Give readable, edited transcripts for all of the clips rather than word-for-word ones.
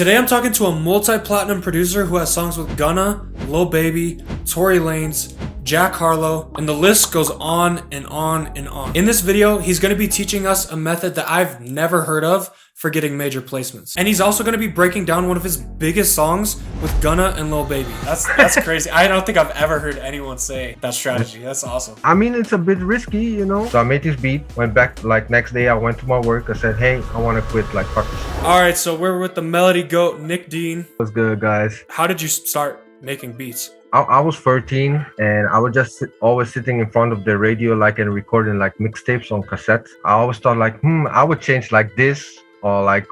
Today I'm talking to a multi-platinum producer who has songs with Gunna, Lil Baby, Tory Lanez, Jack Harlow, and the list goes on and on and on. In this video, he's going to be teaching us a method that I've never heard of for getting major placements. And he's also going to be breaking down one of his biggest songs with Gunna and Lil Baby. That's crazy. I don't think I've ever heard anyone say that strategy. That's awesome. I mean, it's a bit risky, you know? So I made this beat, went back, like next day I went to my work. I said, hey, I want to quit, like fuck this. All right, so we're with the melody goat, Nik Dean. What's good, guys? How did you start making beats? I was 13 and I was just always sitting in front of the radio like and recording like mixtapes on cassette. I always thought like, I would change like this or like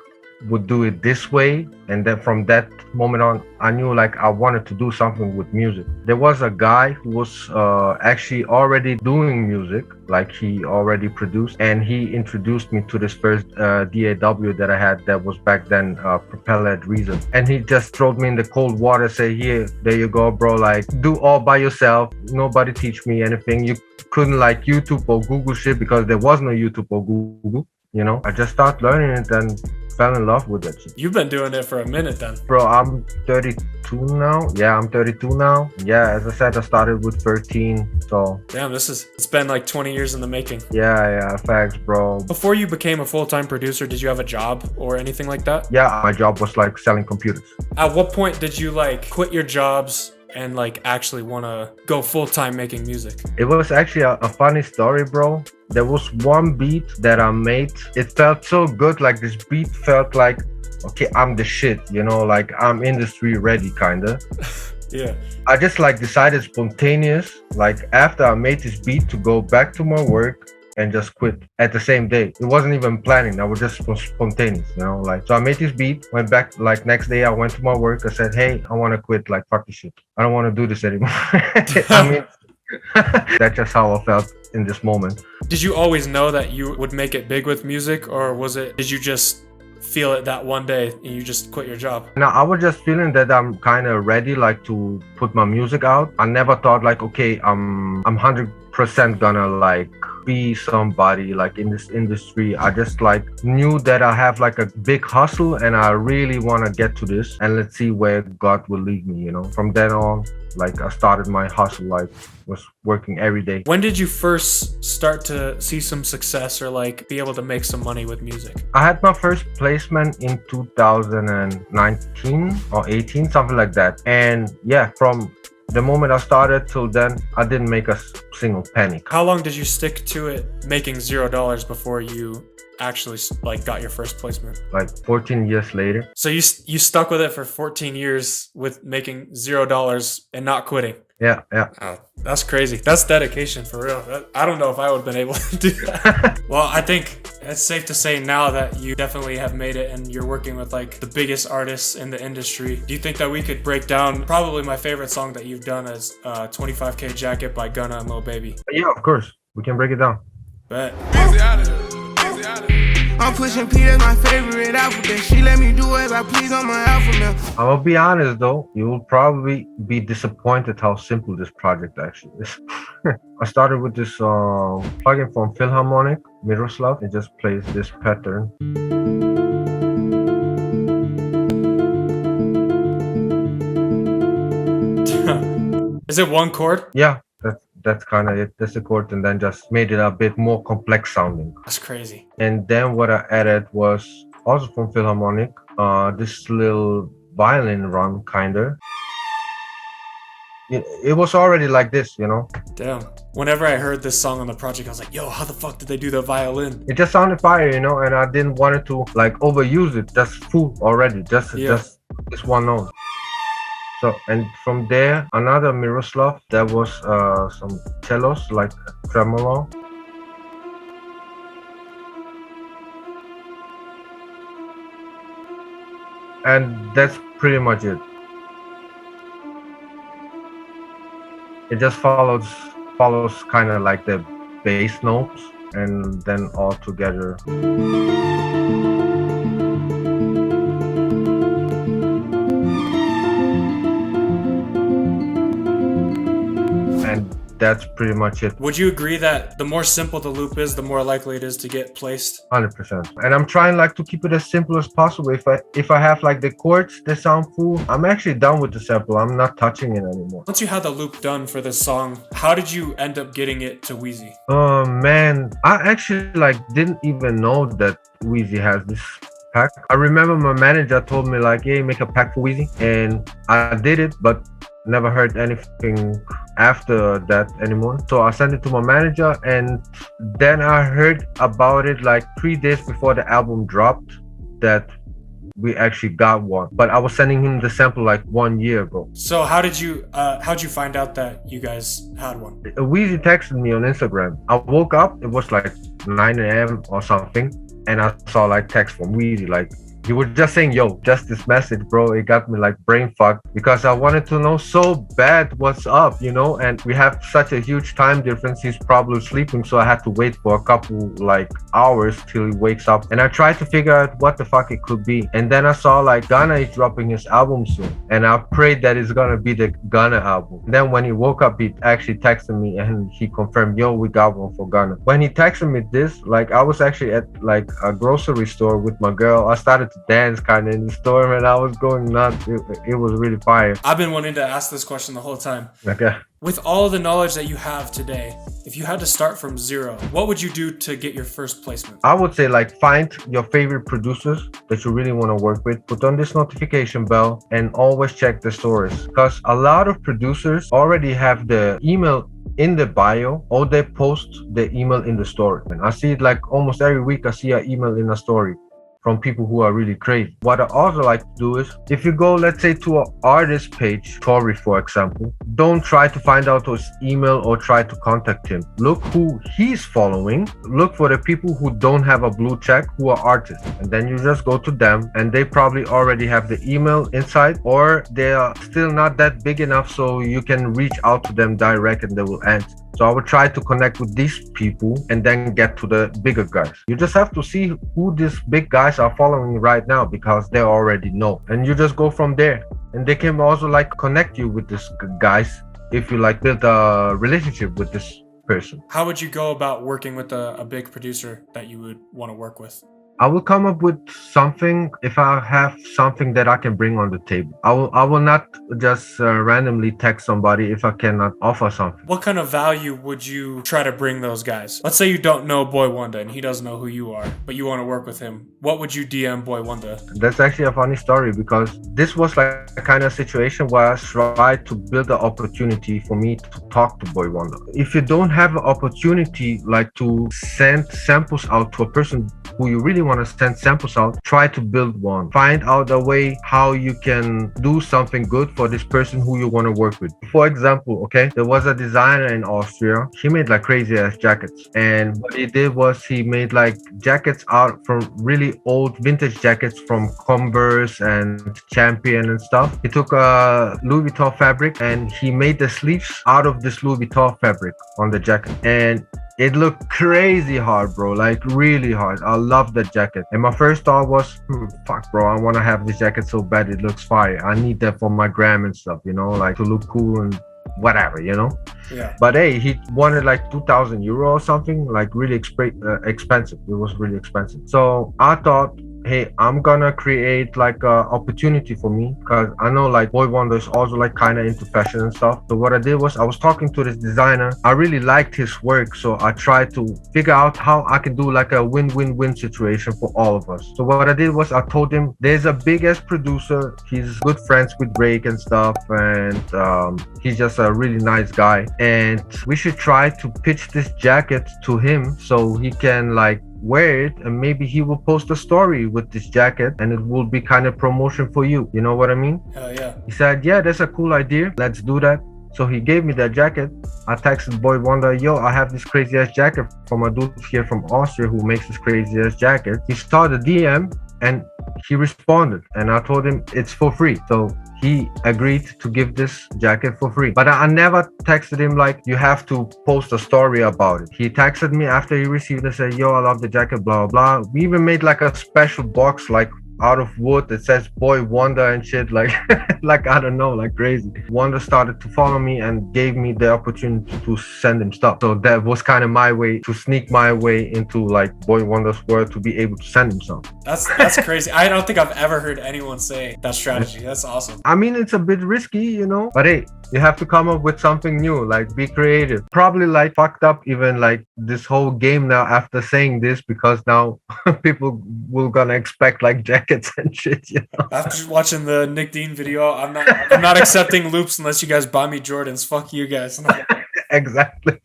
would do it this way. And then from that moment on, I knew like I wanted to do something with music. There was a guy who was actually already doing music, like he already produced, and he introduced me to this first DAW that I had that was back then Propeller Reason. And he just threw me in the cold water, say, here, there you go, bro, like do all by yourself. Nobody teach me anything. You couldn't like YouTube or Google shit because there was no YouTube or Google, you know? I just started learning it and fell in love with it. You've been doing it for a minute then. Bro, I'm 32 now. Yeah, I'm 32 now. Yeah, as I said, I started with 13, so. Damn, it's been like 20 years in the making. Yeah, facts, bro. Before you became a full-time producer, did you have a job or anything like that? Yeah, my job was like selling computers. At what point did you like quit your jobs and like actually want to go full-time making music? It was actually a funny story, bro. There was one beat that I made. It felt so good. Like this beat felt like, okay, I'm the shit, you know, like I'm industry ready kinda. Yeah. I just like decided spontaneous, like after I made this beat, to go back to my work and just quit at the same day. It wasn't even planning. I was just spontaneous, you know, like, so I made this beat, went back, like next day I went to my work. I said, hey, I want to quit, like fuck this shit. I don't want to do this anymore. I mean, that's just how I felt in this moment. Did you always know that you would make it big with music, or did you just feel it that one day and you just quit your job? Now I was just feeling that I'm kind of ready, like to put my music out. I never thought like, okay, I'm 100% gonna like be somebody like in this industry. I just like knew that I have like a big hustle and I really want to get to this, and let's see where God will lead me, you know. From then on, like I started my hustle, like was working every day. When did you first start to see some success or like be able to make some money with music? I had my first placement in 2019 or 18, something like that. And yeah, from the moment I started till then, I didn't make a single penny. How long did you stick to it making $0 before you actually like got your first placement? Like 14 years later. So you stuck with it for 14 years with making $0 and not quitting. Yeah. Oh, that's crazy. That's dedication for real. I don't know if I would have been able to do that. Well, I think it's safe to say now that you definitely have made it and you're working with like the biggest artists in the industry. Do you think that we could break down probably my favorite song that you've done is 25K Jacket by Gunna and Lil Baby? Yeah, of course. We can break it down. Bet. I'm pushing P, that's my favorite alphabet. She let me do as I please on my alphabet. I will be honest though, you will probably be disappointed how simple this project actually is. I started with this plugin from Philharmonic, Miroslav. It just plays this pattern. Is it one chord? Yeah. That's kind of it. That's the chord, and then just made it a bit more complex sounding. That's crazy. And then what I added was also from Philharmonic, this little violin run kinda. It was already like this, you know. Damn. Whenever I heard this song on the project, I was like, yo, how the fuck did they do the violin? It just sounded fire, you know, and I didn't want it to like overuse it. That's full already. Just this one note. So, and from there, another Miroslav, there was some cellos, like tremolo. And that's pretty much it. It just follows kind of like the bass notes, and then all together. that's pretty much it. Would you agree that the more simple the loop is, the more likely it is to get placed? 100%. And I'm trying like to keep it as simple as possible. If I have like the chords, they sound cool, I'm actually done with the sample. I'm not touching it anymore. Once you had the loop done for this song, how did you end up getting it to Wheezy? Oh man, I actually like didn't even know that Wheezy has this pack. I remember my manager told me like, hey, make a pack for Wheezy, and I did it, but never heard anything after that anymore. So I sent it to my manager, and then I heard about it like 3 days before the album dropped, that we actually got one. But I was sending him the sample like 1 year ago. So how'd you find out that you guys had one? Wheezy texted me on Instagram. I woke up, it was like 9 a.m. or something, and I saw like text from Wheezy, like he was just saying, yo, just this message, bro. It got me like brain fucked because I wanted to know so bad what's up, you know, and we have such a huge time difference. He's probably sleeping, so I had to wait for a couple like hours till he wakes up, and I tried to figure out what the fuck it could be. And then I saw like Gunna is dropping his album soon, and I prayed that it's gonna be the Gunna album. And then when he woke up, he actually texted me and he confirmed, yo, we got one for Gunna. When he texted me this, like I was actually at like a grocery store with my girl. I started to dance kind of in the store, and I was going nuts. It was really fire. I've been wanting to ask this question the whole time. Okay. With all the knowledge that you have today, if you had to start from zero, what would you do to get your first placement? I would say like find your favorite producers that you really want to work with, put on this notification bell, and always check the stories, because a lot of producers already have the email in the bio, or they post the email in the story. And I see it like almost every week. I see an email in a story from people who are really crazy. What I also like to do is, if you go, let's say, to an artist page, Tory for example, don't try to find out his email or try to contact him. Look who he's following. Look for the people who don't have a blue check, who are artists, and then you just go to them, and they probably already have the email inside, or they are still not that big enough so you can reach out to them direct and they will answer. So I would try to connect with these people and then get to the bigger guys. You just have to see who these big guys are following right now, because they already know. And you just go from there. And they can also like connect you with these guys if you like build a relationship with this person. How would you go about working with a big producer that you would want to work with? I will come up with something if I have something that I can bring on the table. I will not just randomly text somebody if I cannot offer something. What kind of value would you try to bring those guys? Let's say you don't know Boy Wonder and he doesn't know who you are, but you want to work with him. What would you DM Boy Wonder? That's actually a funny story, because this was like a kind of situation where I tried to build an opportunity for me to talk to Boy Wonder. If you don't have an opportunity like to send samples out to a person who you really want to send samples out, try to build one. Find out a way how you can do something good for this person who you want to work with. For example, okay, there was a designer in Austria. He made like crazy ass jackets, and what he did was he made like jackets out from really old vintage jackets from Converse and Champion and stuff. He took a Louis Vuitton fabric and he made the sleeves out of this Louis Vuitton fabric on the jacket, and it looked crazy hard, bro, like really hard. I love that jacket. And my first thought was, fuck, bro, I want to have this jacket so bad. It looks fire. I need that for my gram and stuff, you know, like to look cool and whatever, you know? Yeah. But hey, he wanted like 2,000 euro or something, like really expensive. It was really expensive. So I thought, hey, I'm gonna create like a opportunity for me, because I know like Boy Wonder is also like kind of into fashion and stuff. So what I did was I was talking to this designer. I really liked his work, so I tried to figure out how I can do like a win-win-win situation for all of us. So what I did was I told him there's a big ass producer. He's good friends with Drake and stuff, and he's just a really nice guy, and we should try to pitch this jacket to him so he can like wear it, and maybe he will post a story with this jacket and it will be kind of promotion for you. You know what I mean? Hell yeah. He said, yeah, that's a cool idea. Let's do that. So he gave me that jacket. I texted Boy Wonder, yo, I have this crazy ass jacket from a dude here from Austria who makes this crazy ass jacket. He saw the DM and he responded, and I told him it's for free. So he agreed to give this jacket for free. But I never texted him like, you have to post a story about it. He texted me after he received it and said, yo, I love the jacket, blah, blah, blah. We even made like a special box like out of wood. It says Boy Wonder and shit, like like I don't know, like crazy. Wonder started to follow me and gave me the opportunity to send him stuff. So that was kind of my way to sneak my way into like Boy Wonder's world to be able to send him stuff. That's crazy. I don't think I've ever heard anyone say that strategy. That's awesome. I mean, it's a bit risky, you know, but hey, you have to come up with something new, like be creative. Probably like fucked up even like this whole game now after saying this, because now people will gonna expect like jackets and shit, you know. After watching the Nik Dean video, I'm not accepting loops unless you guys buy me Jordans. Fuck you guys. Exactly.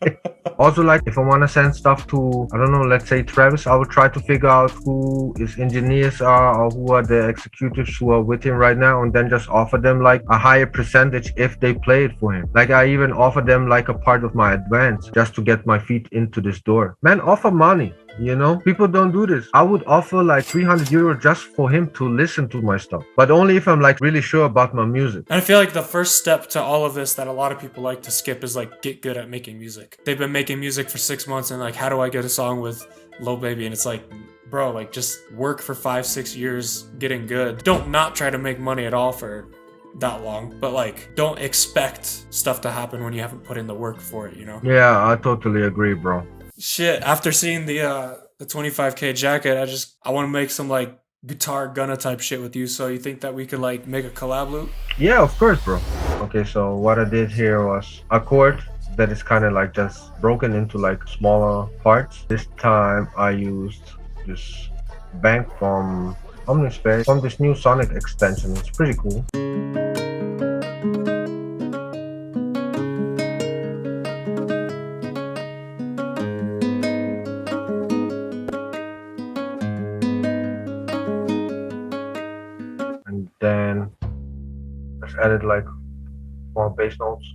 Also, like if I want to send stuff to, I don't know, let's say Travis, I would try to figure out who his engineers are or who are the executives who are with him right now, and then just offer them like a higher percentage if they play it for him. Like I even offer them like a part of my advance just to get my feet into this door. Man, offer money. You know, people don't do this. I would offer like 300 euro just for him to listen to my stuff, but only if I'm like really sure about my music. And I feel like the first step to all of this that a lot of people like to skip is like get good at making music. They've been making music for 6 months and like, how do I get a song with Lil Baby? And it's like, bro, like just work for 5-6 years getting good. Don't not try to make money at all for that long, but like don't expect stuff to happen when you haven't put in the work for it, you know? Yeah, I totally agree, bro. Shit, after seeing the 25K jacket, I want to make some like guitar Gunna type shit with you. So you think that we could like make a collab loop? Yeah, of course, bro. Okay, so what I did here was a chord that is kind of like just broken into like smaller parts. This time I used this bank from Omnispace, from this new Sonic extension. It's pretty cool. Then just added like more bass notes,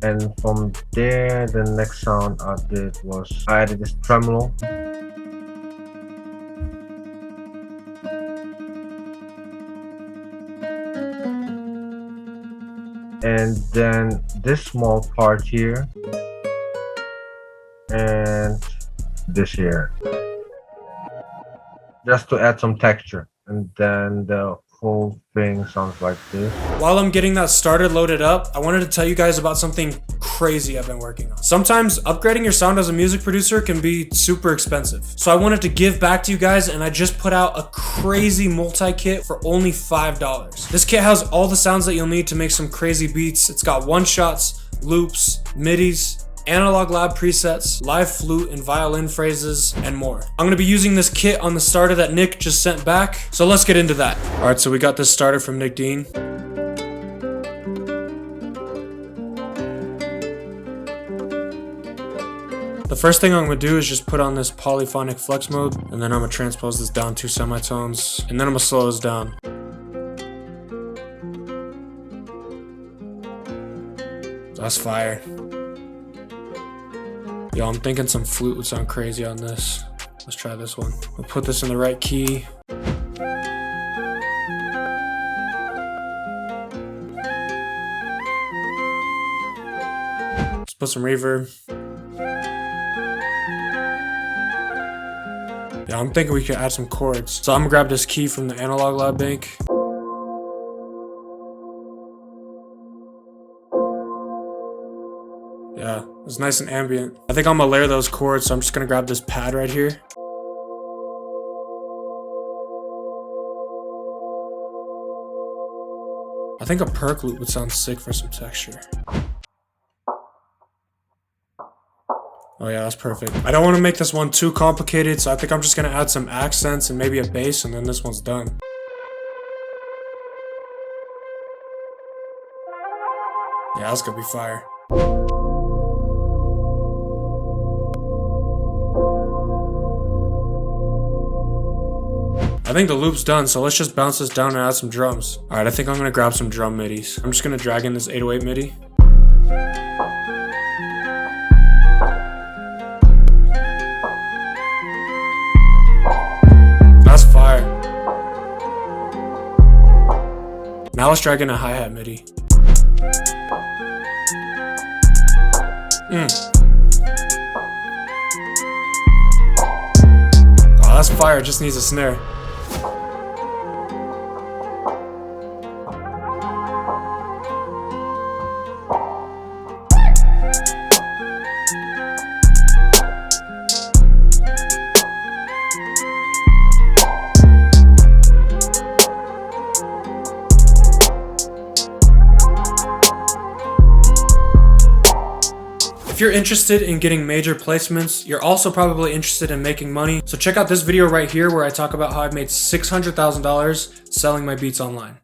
and from there the next sound I did was I added this tremolo, and then this small part here and this here, just to add some texture. And then the whole thing sounds like this. While I'm getting that started loaded up, I wanted to tell you guys about something crazy I've been working on. Sometimes upgrading your sound as a music producer can be super expensive. So I wanted to give back to you guys, and I just put out a crazy multi-kit for only $5. This kit has all the sounds that you'll need to make some crazy beats. It's got one-shots, loops, midis, analog lab presets, live flute and violin phrases, and more. I'm gonna be using this kit on the starter that Nick just sent back, so let's get into that. All right, so we got this starter from Nik Dean. The first thing I'm gonna do is just put on this polyphonic flex mode, and then I'm gonna transpose this down 2 semitones, and then I'm gonna slow this down. That's fire. Yo, I'm thinking some flute would sound crazy on this. Let's try this one. We'll put this in the right key. Let's put some reverb. Yeah, I'm thinking we could add some chords. So I'm gonna grab this key from the analog lab bank. Yeah, it's nice and ambient. I think I'm gonna layer those chords, so I'm just gonna grab this pad right here. I think a perk loop would sound sick for some texture. Oh yeah, that's perfect. I don't want to make this one too complicated, so I think I'm just gonna add some accents and maybe a bass, and then this one's done. Yeah, that's gonna be fire. I think the loop's done, so let's just bounce this down and add some drums. Alright, I think I'm gonna grab some drum midis. I'm just gonna drag in this 808 MIDI. That's fire. Now let's drag in a hi-hat MIDI. Oh, that's fire, it just needs a snare. If you're interested in getting major placements, you're also probably interested in making money. So check out this video right here where I talk about how I've made $600,000 selling my beats online.